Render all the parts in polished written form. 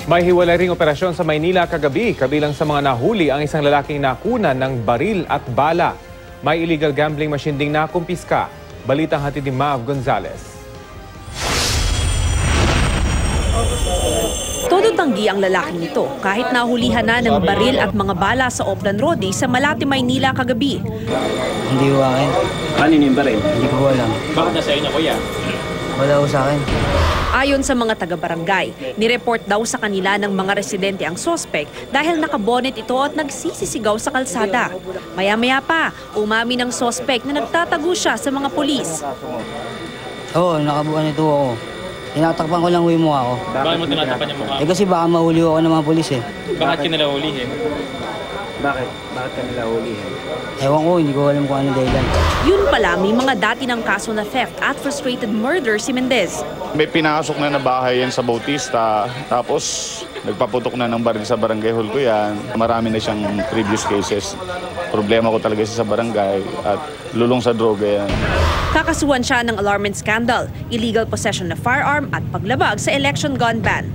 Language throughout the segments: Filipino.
May hiwalay ring operasyon sa Maynila kagabi. Kabilang sa mga nahuli ang isang lalaking nakunan ng baril at bala. May illegal gambling machine ding nakumpiska. Balitang hatid ni Mav Gonzalez. Todo tanggi ang lalaking ito kahit nahulihan na ng baril at mga bala sa Oplan Road sa Malate, Maynila kagabi. Hindi ko akin. Kanino yung baril? Hindi ko alam. Bakit nasa inyo, kuya? Wala ko sa akin. Ayon sa mga taga-barangay, nireport daw sa kanila ng mga residente ang sospek dahil nakabonet ito at nagsisisigaw sa kalsada. Maya-maya pa, umami ng sospek na nagtatago siya sa mga pulis. Oo, nakabukan ito ako. Tinatakpan ko lang yung mukha ko. Bakit mo tinatakpan yung mukha? Kasi baka mahuli ako ng mga pulis eh. Bakit ka nila hulihin? Bakit? Bakit ka nila hulihin? Ewan ko, hindi ko alam kung ano dahilan. Yun pala, may mga dati ng kaso na theft at frustrated murder si Mendez. May pinasok na bahay yan sa Bautista, tapos nagpaputok na ng baril sa barangay hall ko yan. Marami na siyang previous cases. Problema ko talaga siya sa barangay at lulong sa droga yan. Kakasuhan siya ng alarming scandal, illegal possession of firearm at paglabag sa election gun ban.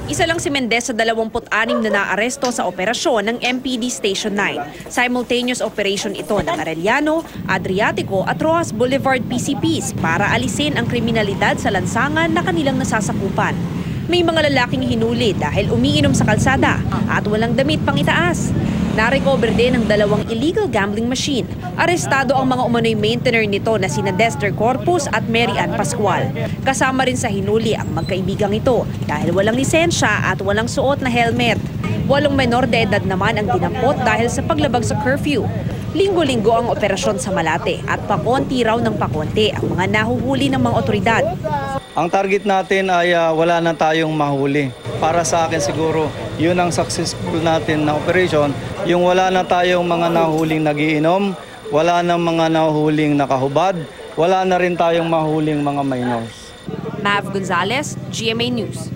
Isa lang si Mendez sa 26 na naaresto sa operasyon ng MPD Station 9. Simultaneous operation ito ng Arellano, Adriatico at Rojas Boulevard PCPs para alisin ang kriminalidad sa lansangan na kanilang nasasakupan. May mga lalaking hinuli dahil umiinom sa kalsada at walang damit pang itaas. Narecover din ang 2 illegal gambling machine. Arestado ang mga umano'y maintainer nito na sina Dexter Corpus at Mary Ann Pascual. Kasama rin sa hinuli ang magkaibigang ito dahil walang lisensya at walang suot na helmet. 8 menor de edad naman ang dinampot dahil sa paglabag sa curfew. Linggo-linggo ang operasyon sa Malate at pakonti raw ng pakonti ang mga nahuhuli ng mga otoridad. Ang target natin ay wala na tayong mahuli. Para sa akin siguro, yun ang successful natin na operation. Yung wala na tayong mga nahuling nagiinom, wala na mga nahuling nakahubad, wala na rin tayong mahuling mga minors. Mav Gonzalez, GMA News.